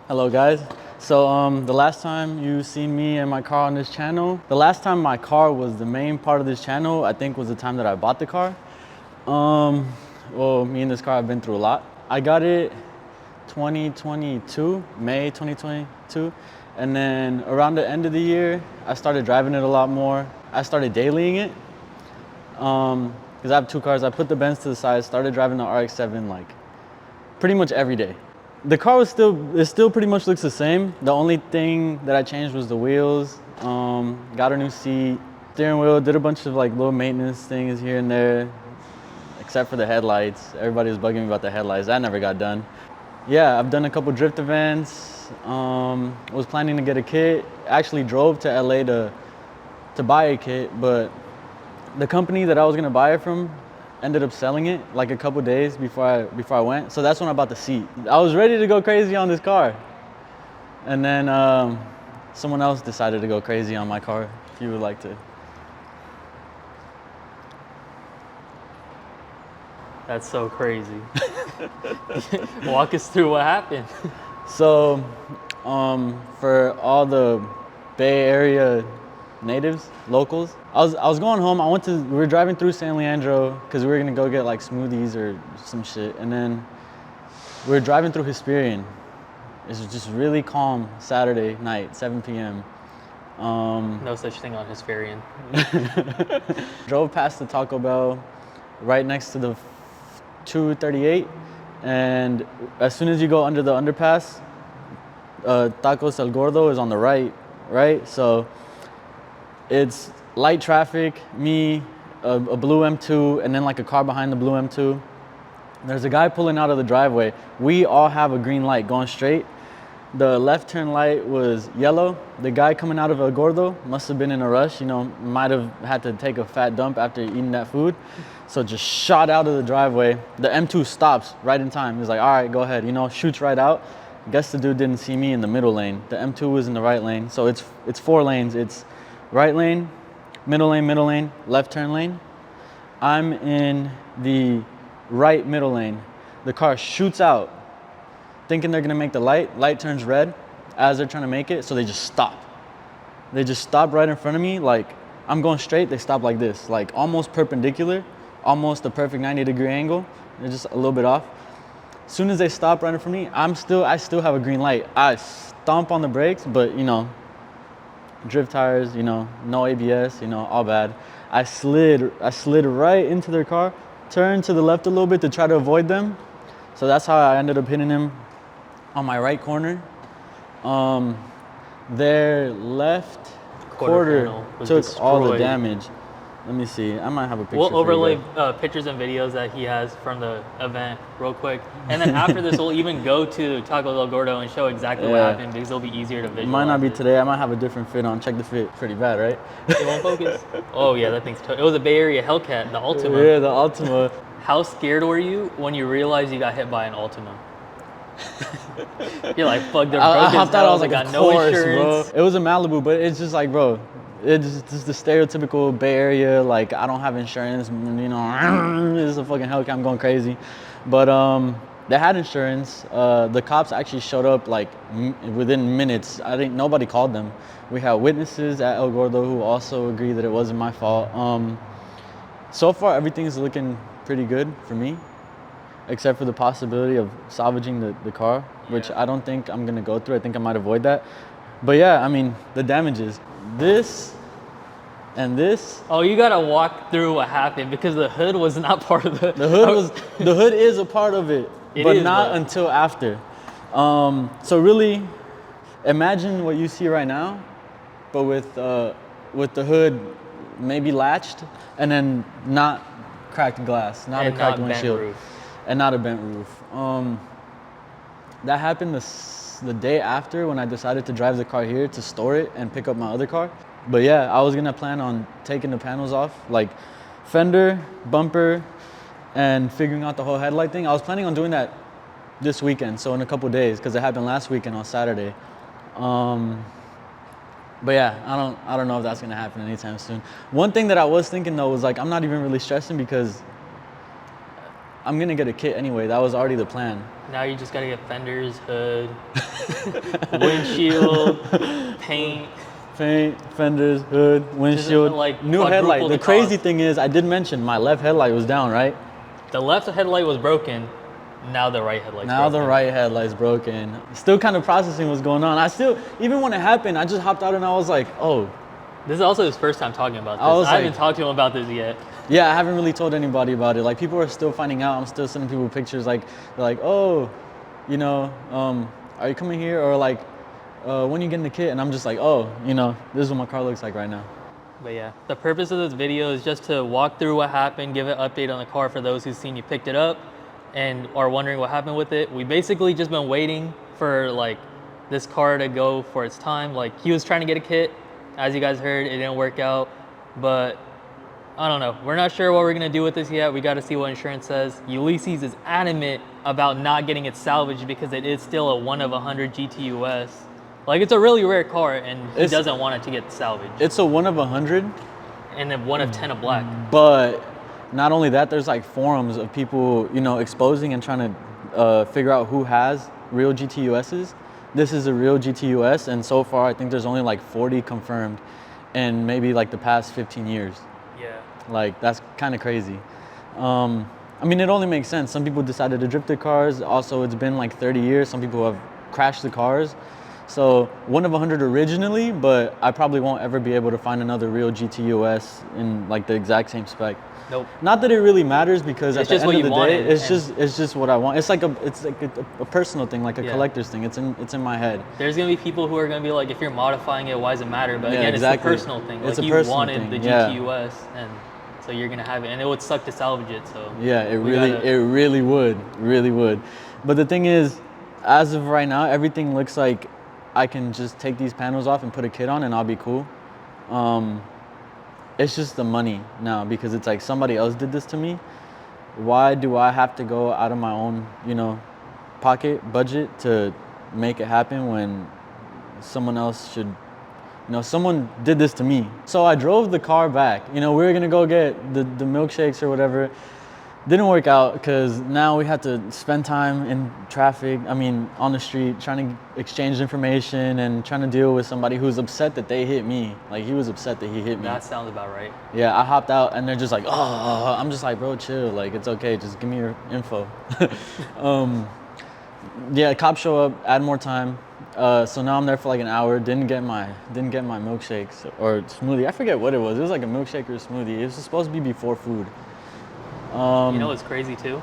Hello guys. So the last time you seen me and my car on this channel, the last time my car was the main part of this channel, I think was the time that I bought the car. Well, me and this car have been through a lot. I got it 2022, May 2022. And then around the end of the year, I started driving it a lot more. I started dailying it. Because I have two cars. I put the Benz to the side, started driving the RX7 like pretty much every day. The car still pretty much looks the same. The only thing that I changed was the wheels. Got a new seat, steering wheel, did a bunch of like little maintenance things here and there, except for the headlights. Everybody was bugging me about the headlights. That never got done. Yeah, I've done a couple drift events. Was planning to get a kit. Actually drove to LA to buy a kit, but the company that I was gonna buy it from ended up selling it like a couple days before I went. So that's when I bought the seat. I was ready to go crazy on this car. And then someone else decided to go crazy on my car, if you would like to. That's so crazy. Walk us through what happened. So for all the Bay Area natives, locals, I was going home. We were driving through San Leandro because we were gonna go get like smoothies or some shit. And then we were driving through Hesperian. It was just really calm Saturday night, 7 p.m. No such thing on Hesperian. Drove past the Taco Bell right next to the 238. And as soon as you go under the underpass, Tacos El Gordo is on the right? So it's light traffic, me, a blue M2, and then like a car behind the blue M2. There's a guy pulling out of the driveway. We all have a green light going straight. The left turn light was yellow. The guy coming out of El Gordo must have been in a rush, might have had to take a fat dump after eating that food. So just shot out of the driveway. The M2 stops right in time. He's like, all right, go ahead, shoots right out. Guess the dude didn't see me in the middle lane. The M2 was in the right lane. So it's 4 lanes. It's right lane, middle lane, left turn lane. I'm in the right middle lane. The car shoots out, thinking they're gonna make the light. Light turns red as they're trying to make it, so they just stop. They just stop right in front of me, like I'm going straight, they stop like this, like almost perpendicular, almost a perfect 90-degree angle. They're just a little bit off. As soon as they stop right in front of me, I still have a green light. I stomp on the brakes, but drift tires, no ABS, all bad. I slid right into their car, turned to the left a little bit to try to avoid them. So that's how I ended up hitting him on my right corner. Their left quarter took destroyed. All the damage. Let me see, I might have a picture. We'll overlay pictures and videos that he has from the event real quick. And then after this, we'll even go to Taco Del Gordo and show exactly what happened, because it'll be easier to visualize. It might not be today, I might have a different fit on. Check the fit, pretty bad, right? It won't focus? Oh yeah, that thing's it was a Bay Area Hellcat, the Altima. Yeah, the Altima. How scared were you when you realized you got hit by an Altima? You're like, fuck, they're broke I as thought I hell, was like, got of no course, insurance. bro. It was a Malibu, but it's just like, bro, it's just the stereotypical Bay Area, like, I don't have insurance, it's a fucking Hellcat, I'm going crazy. But they had insurance. The cops actually showed up like within minutes. Nobody called them. We had witnesses at El Gordo who also agreed that it wasn't my fault. So far, everything is looking pretty good for me, except for the possibility of salvaging the car, which I don't think I'm gonna go through. I think I might avoid that. But yeah, I mean, the damages. This and this. Oh, you gotta walk through what happened, because the hood was not part of the... The hood is a part of it, but not until after. So really, imagine what you see right now, but with the hood maybe latched, and then not cracked glass, not a cracked windshield, and not a bent roof. That happened the day after, when I decided to drive the car here to store it and pick up my other car. But yeah, I was gonna plan on taking the panels off, like fender, bumper, and figuring out the whole headlight thing. I was planning on doing that this weekend, so in a couple days, because it happened last weekend on Saturday. But yeah, I don't know if that's gonna happen anytime soon. One thing that I was thinking though was like, I'm not even really stressing, because I'm gonna get a kit anyway. That was already the plan. Now you just gotta get fenders, hood, windshield, paint. Paint, fenders, hood, windshield, like, new quadruple headlight. the The crazy cost. thing is, I did mention my left headlight was down, right? The left headlight was broken. Now the right headlight's Now broken. the right headlight's broken. Still kind of processing what's going on. Even when it happened, I just hopped out and I was like, oh. This is also his first time talking about I was this. I like- haven't talked to him about this yet. Yeah, I haven't really told anybody about it. Like, people are still finding out. I'm still sending people pictures. Like, they're like, oh, you know, are you coming here? Or like, when you getting the kit? And I'm just like, oh, you know, this is what my car looks like right now. But yeah, the purpose of this video is just to walk through what happened, give an update on the car for those who've seen you picked it up and are wondering what happened with it. We basically just been waiting for like this car to go for its time. Like, he was trying to get a kit. As you guys heard, it didn't work out, but I don't know. We're not sure what we're gonna do with this yet. We gotta see what insurance says. Ulices is adamant about not getting it salvaged because it is still a 1 of 100 GTUS. Like, it's a really rare car and he doesn't want it to get salvaged. It's a 1 of 100. And then 1 of 10 of black. But not only that, there's like forums of people, you know, exposing and trying to figure out who has real GTUSs. This is a real GTUS, and so far I think there's only like 40 confirmed in maybe like the past 15 years. Yeah. Like, that's kind of crazy. I mean, it only makes sense. Some people decided to drift their cars. Also, it's been like 30 years. Some people have crashed the cars. So 1 of 100 originally, but I probably won't ever be able to find another real GTUS in like the exact same spec. Nope. Not that it really matters, because It's at just the what end of you the day, wanted, it's just what I want. It's like a personal thing, like a Yeah. collector's thing. It's in my head. There's gonna be people who are gonna be like, if you're modifying it, why does it matter? But Yeah, again, exactly. it's the personal thing. It's Like, a you personal wanted thing, the yeah. GTUS, and so you're gonna have it. And it would suck to salvage it, so. Yeah, it we really would. But the thing is, as of right now, everything looks like I can just take these panels off and put a kit on and I'll be cool. It's just the money now, because it's like somebody else did this to me. Why do I have to go out of my own, you know, pocket budget to make it happen when someone else should, you know, someone did this to me. So I drove the car back. You know, we were gonna go get the milkshakes or whatever. Didn't work out because now we had to spend time in traffic, on the street, trying to exchange information and trying to deal with somebody who's upset that they hit me. Like, he was upset that he hit me. That sounds about right. Yeah, I hopped out and they're just like, oh, I'm just like, bro, chill. Like, it's okay. Just give me your info. Yeah, cops show up, add more time. So now I'm there for like an hour. Didn't get my milkshakes or smoothie. I forget what it was. It was like a milkshake or a smoothie. It was supposed to be before food. You know what's crazy too?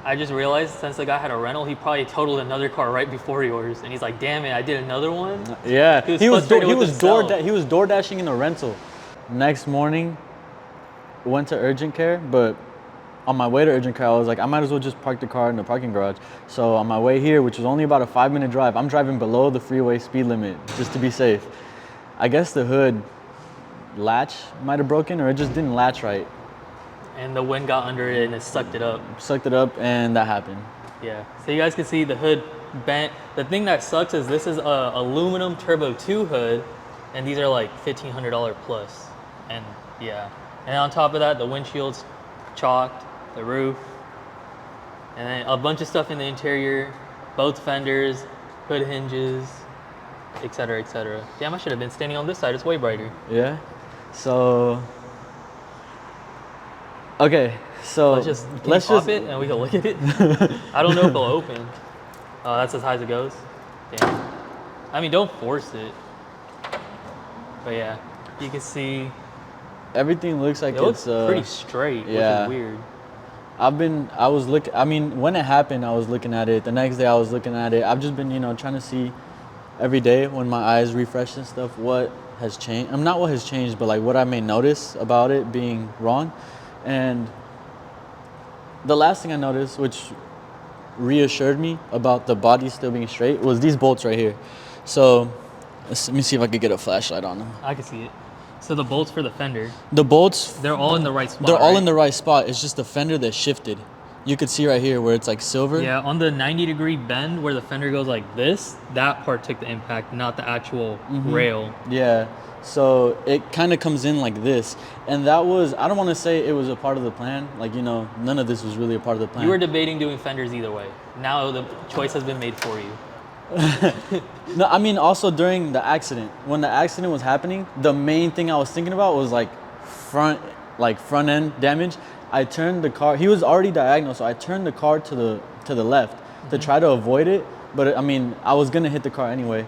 I just realized since the guy had a rental, he probably totaled another car right before yours, and he's like, "Damn it, I did another one." Yeah, he was himself. door dashing in the rental. Next morning, went to urgent care, but on my way to urgent care, I was like, I might as well just park the car in the parking garage. So on my way here, which was only about a 5-minute drive, I'm driving below the freeway speed limit just to be safe. I guess the hood latch might have broken, or it just didn't latch right. And the wind got under it and it sucked it up. Sucked it up, and that happened. Yeah, so you guys can see the hood bent. The thing that sucks is this is a aluminum Turbo 2 hood, and these are like $1,500 plus. And yeah, and on top of that, the windshield's chalked, the roof, and then a bunch of stuff in the interior, both fenders, hood hinges, etc., etc. Damn, I should have been standing on this side. It's way brighter. Yeah, so... Okay, so let's just pop it and we can look at it. I don't know if it'll open. Oh, that's as high as it goes. Damn. I mean, don't force it. But yeah, you can see everything looks like it looks it's pretty straight, yeah. which is weird. When it happened, I was looking at it. The next day, I was looking at it. I've just been, trying to see every day when my eyes refresh and stuff what has changed. Not what has changed, but like what I may notice about it being wrong. And the last thing I noticed, which reassured me about the body still being straight, was these bolts right here. So let me see if I could get a flashlight on them. I can see it. So the bolts for the fender, the bolts, they're all in the right spot. they're all right? in the right spot. It's just the fender that shifted. you could see right here where it's like silver. Yeah, on the 90-degree bend where the fender goes like this, that part took the impact, not the actual rail. Yeah, so it kind of comes in like this, and that was, I don't want to say it was a part of the plan, like, you know, none of this was really a part of the plan. You were debating doing fenders either way. Now the choice has been made for you. No, I mean, also during the accident, when the accident was happening, the main thing I was thinking about was like front end damage. I turned the car, he was already diagonal, so I turned the car to the left to try to avoid it, but I mean, I was gonna hit the car anyway,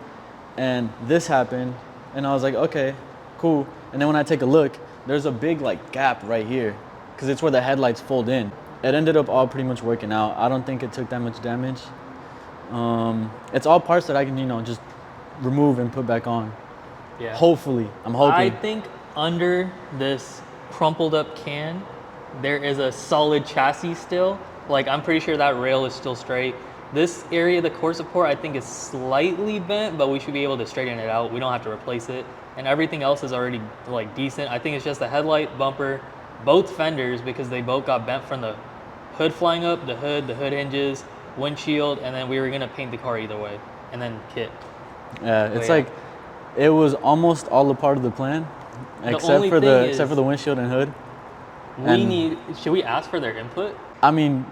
and this happened, and I was like, okay, cool. And then when I take a look, there's a big like gap right here, because it's where the headlights fold in. It ended up all pretty much working out. I don't think it took that much damage. It's all parts that I can, you know, just remove and put back on. Yeah. Hopefully, I'm hoping. I think under this crumpled up can, there is a solid chassis still. Like, I'm pretty sure that rail is still straight. This area, the core support, I think is slightly bent, but we should be able to straighten it out. We don't have to replace it. And everything else is already like decent. I think it's just the headlight, bumper, both fenders, because they both got bent from the hood flying up, the hood hinges, windshield, and then we were gonna paint the car either way, and then kit. Yeah, it's like, it was almost all a part of the plan, except for the windshield and hood. Should we ask for their input? I mean,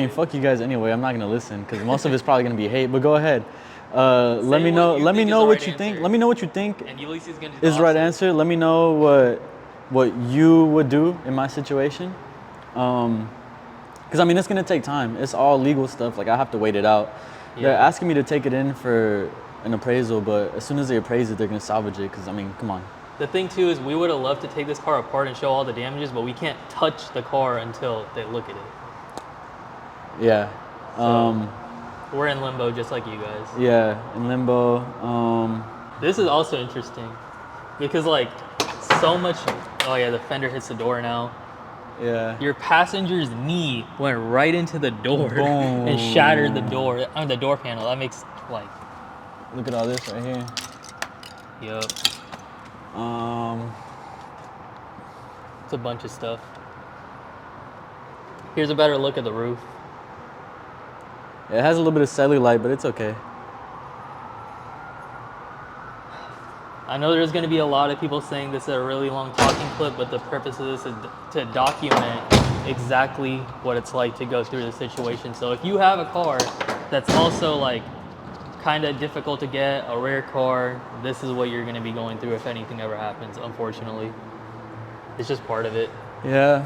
fuck you guys anyway. I'm not gonna listen because most of it's probably gonna be hate. But go ahead. Let me know what you think. Let me know what you think and Ulices is gonna do is the right answer. Let me know what you would do in my situation. Because I mean, it's gonna take time. It's all legal stuff. Like, I have to wait it out. Yeah. They're asking me to take it in for an appraisal, but as soon as they appraise it, they're gonna salvage it. Because I mean, come on. The thing too is we would have loved to take this car apart and show all the damages, but we can't touch the car until they look at it. Yeah. So we're in limbo just like you guys. Yeah, in limbo. This is also interesting because like so much, oh yeah, the fender hits the door now. Yeah. Your passenger's knee went right into the door Boom. and shattered the door, the door panel. That makes like. Look at all this right here. Yup. It's a bunch of stuff. Here's a better look at the roof. It has a little bit of cellulite, but it's okay. I know there's going to be a lot of people saying this is a really long talking clip, but the purpose of this is to document exactly what it's like to go through the situation. So if you have a car that's also like kind of difficult to get, a rare car, this is what you're going to be going through if anything ever happens, unfortunately. It's just part of it. Yeah.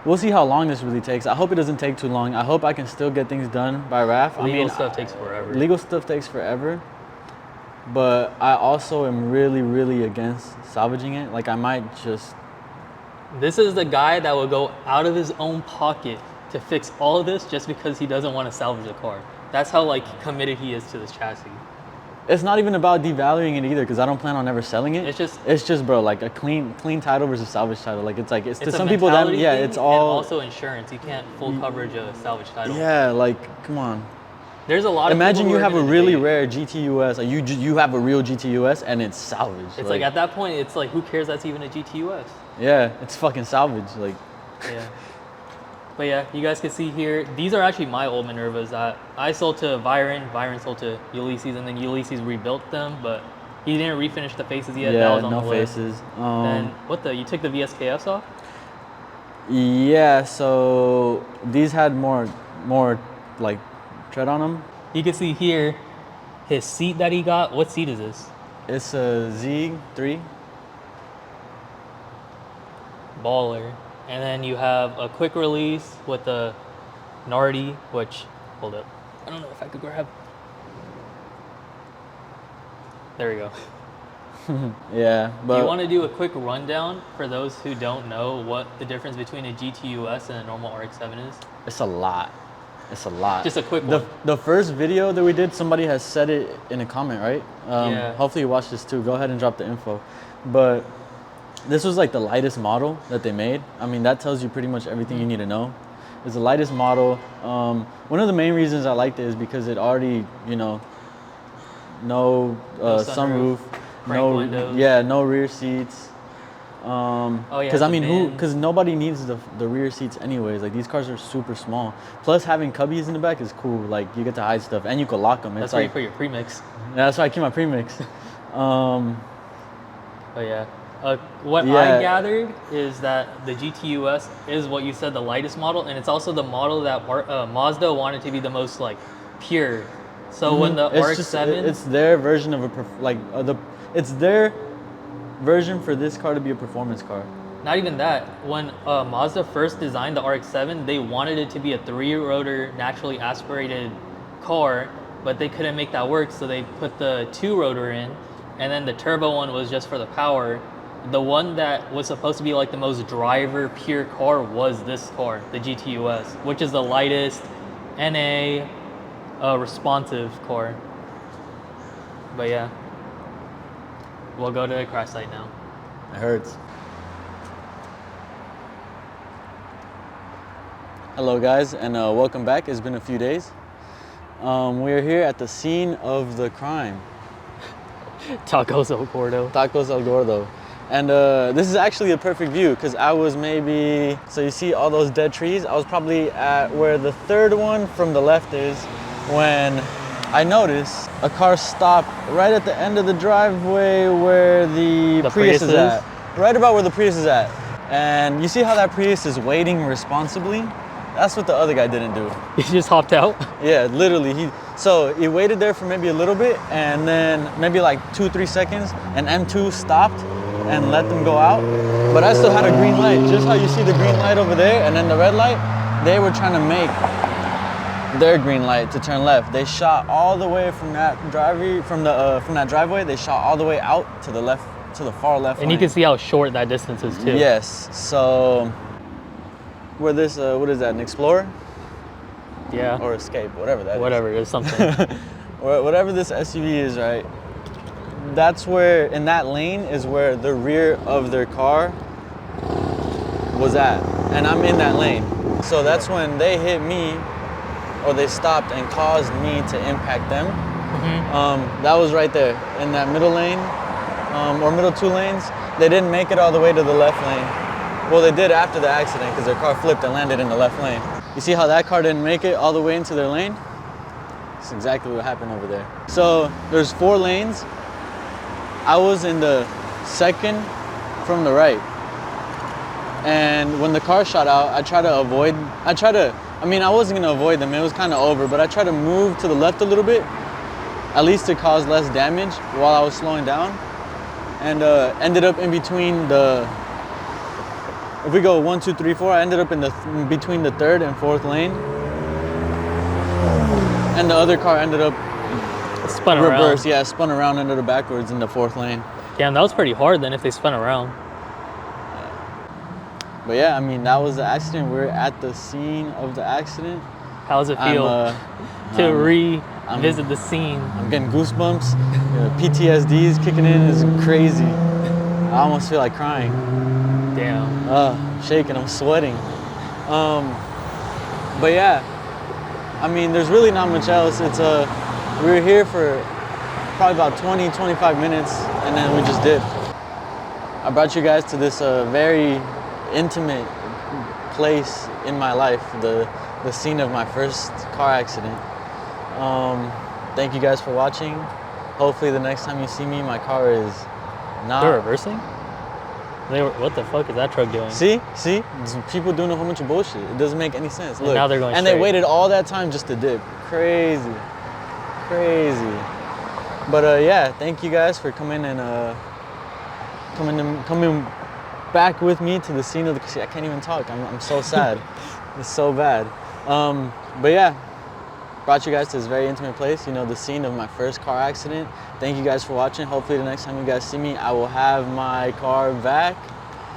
We'll see how long this really takes. I hope it doesn't take too long. I hope I can still get things done by RAF. Legal stuff takes forever. Legal stuff takes forever. But I also am really, really against salvaging it. Like, I might just... This is the guy that will go out of his own pocket to fix all of this just because he doesn't want to salvage the car. That's how like committed he is to this chassis. It's not even about devaluing it either, because I don't plan on ever selling it. It's just, bro, like a clean title versus salvage title. Like, it's to some people that, yeah, it's all. And also insurance. You can't full coverage a salvage title. Yeah, like, come on. There's a lot of Imagine people you who have are a gonna really debate. rare GTUS. Like, you have a real GTUS and it's salvaged. It's like at that point, it's like, who cares that's even a GTUS? Yeah, it's fucking salvaged. Like. Yeah. But yeah, you guys can see here, these are actually my old Minervas that I sold to Byron sold to Ulices, and then Ulices rebuilt them, but he didn't refinish the faces yet. Yeah, that was on no the list. faces. And you took the VSKFs off? Yeah, so these had more like tread on them. You can see here his seat that he got. What seat is this? It's a Z3. Baller. And then you have a quick release with the Nardi, which, hold up. I don't know if I could grab. There we go. Yeah, but you want to do a quick rundown for those who don't know what the difference between a GTUS and a normal RX7 is? it's a lot. It's a lot. Just a quick one. The first video that we did, somebody has said it in a comment, right? Yeah. Hopefully you watch this too. Go ahead and drop the info. But this was like the lightest model that they made. I mean, that tells you pretty much everything you need to know. It's the lightest model. One of the main reasons I liked it is because it already, you know, no sunroof, Frank windows. Yeah, no rear seats. yeah, Because I the mean, bins. because nobody needs the rear seats anyways. Like these cars are super small. Plus having cubbies in the back is cool. Like you get to hide stuff and you can lock them. That's It's where like you put your premix. that's why I keep my premix. Oh yeah. What I Yeah. gathered is that the GTUS is what you said, the lightest model, and it's also the model that Mazda wanted to be the most like pure. So when the It's just RX7, it's their version of it's their version for this car to be a performance car. not even that, when Mazda first designed the RX7, they wanted it to be a 3-rotor naturally aspirated car, but they couldn't make that work, so they put the 2-rotor in, and then the turbo one was just for the power. The one that was supposed to be like the most driver pure car was this car, the GTUS, which is the lightest NA responsive car. But yeah, we'll go to the crash site now. It hurts. Hello guys, and welcome back. It's been a few days. We're here at the scene of the crime. Tacos El Gordo. Tacos El Gordo. And this is actually a perfect view because I was maybe, so you see all those dead trees? I was probably at where the third one from the left is when I noticed a car stopped right at the end of the driveway where the Prius is at. Right about where the Prius is at. And you see how that Prius is waiting responsibly? That's what the other guy didn't do. He just hopped out? Yeah, literally. So he waited there for maybe a little bit and then maybe like 2-3 seconds and M2 stopped and let them go out. But I still had a green light. Just how you see the green light over there and then the red light, they were trying to make their green light to turn left. They shot all the way from that driveway, they shot all the way out to the left, to the far left And lane. you can see how short that distance is too. Yes, so where this, what is that, an Explorer? Yeah. Or Escape, whatever that is. Whatever, it is something. Whatever this SUV is, right? That's where, in that lane is where the rear of their car was at. And I'm in that lane. So that's when they hit me, or they stopped and caused me to impact them. That was right there in that middle lane, or middle 2 lanes. They didn't make it all the way to the left lane. Well, they did after the accident because their car flipped and landed in the left lane. You see how that car didn't make it all the way into their lane? That's exactly what happened over there. So there's 4 lanes. I was in the second from the right. And when the car shot out, I wasn't gonna avoid them, it was kind of over, but I tried to move to the left a little bit, at least to cause less damage while I was slowing down. And ended up in between if we go 1, 2, 3, 4, I ended up in between the 3rd and 4th lane. And the other car ended up Spun reverse, around. yeah, spun around, ended up backwards in the 4th lane. Damn, that was pretty hard then if they spun around. But yeah, I mean, that was the accident. We're at the scene of the accident. How does it feel to revisit the scene? I'm getting goosebumps. PTSD is kicking in. It's crazy. I almost feel like crying. Damn. I'm shaking, I'm sweating. But yeah, I mean, there's really not much else. We were here for probably about 20-25 minutes, and then we just dipped. I brought you guys to this very intimate place in my life, the scene of my first car accident. Thank you guys for watching. Hopefully the next time you see me, my car is not... They're reversing? What the fuck is that truck doing? See? There's people doing a whole bunch of bullshit. It doesn't make any sense. Look. And now they're going And straight. they waited all that time just to dip. Crazy. But yeah, thank you guys for coming and coming back with me to the scene of the... I can't even talk. I'm so sad. It's so bad. But yeah, brought you guys to this very intimate place, the scene of my first car accident. Thank you guys for watching. Hopefully the next time you guys see me, I will have my car back.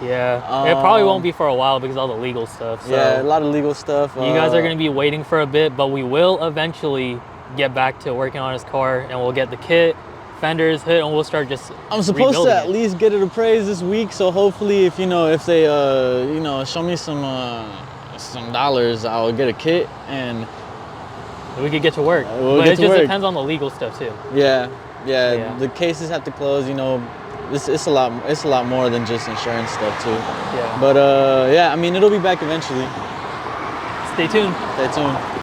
Yeah, it probably won't be for a while because of all the legal stuff. So yeah, a lot of legal stuff. You guys are going to be waiting for a bit, but we will eventually get back to working on his car, and we'll get the kit, fenders, hood, and we'll start just I'm supposed to at it. least get it appraised this week, so hopefully if they show me some dollars, I'll get a kit and we could get to work. But it just depends on the legal stuff too. Yeah, the cases have to close, it's a lot more than just insurance stuff too. Yeah. But yeah, I mean, it'll be back eventually. Stay tuned. Stay tuned.